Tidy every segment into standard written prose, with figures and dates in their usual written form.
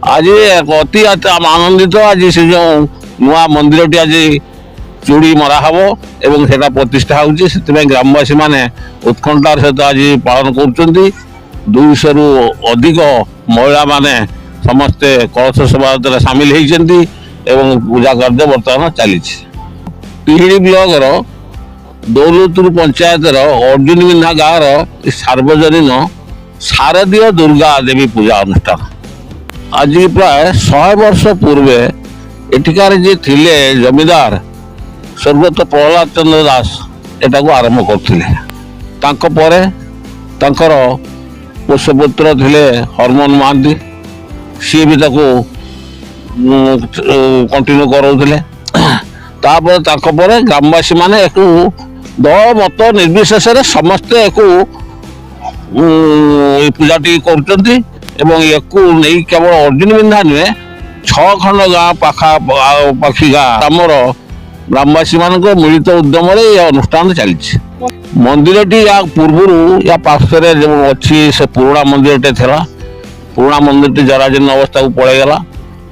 आज अति आनंदित आज से जो नुआ मंदिरटी आज चूड़ी मरा हम एवं सेटा प्रतिष्ठा होउची से ग्रामवासी माने उत्कंठार सहित आज पालन कर 200 रु अधिक महिला माने समस्ते कलश शोभा सामिल होती एवं पूजा कार्य बर्तमान चली तिहिड़ी ब्लॉक दौलतपुर पंचायत अर्जुन बिन्हा गाँव सार्वजनीन शारदीय दुर्गा देवी पूजा अनुष्ठान आज प्राय 100 वर्ष पूर्वे एठिकार जे थिले जमीदार स्वर्गत प्रहलाद चंद्र दास एटा को आरंभ करथिले तांको परे तांकर पोषपुत्र थिले हरमोहन महांती सी भी ताको कंटिन्यू करौथिले तापर तांको परे ग्रामवासी माने एकु दल मत निर्विशेष समस्ते एकु पूजाटी करचंती एवं एकु नहीं केवल अर्जुन बिन्धा नुहे 6 खंड गाँ पाखापाखि गाँ आमर ग्रामवासी मान मिलित उद्यम अनुष्ठान चली मंदिरटी या पूर्व या पार्श्वे जो अच्छी से पुराणा मंदिरटे था पुराणा मंदिर जराजीर्ण अवस्था को पड़ेगला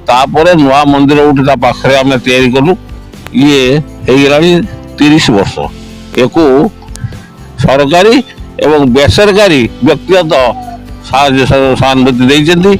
तापर नुआ मंदिर गोटे पाखे आम तैयारी कलु ये हो 30 वर्ष एक सरकारी एवं बेसरकारी व्यक्तिगत सहानुभूति देते।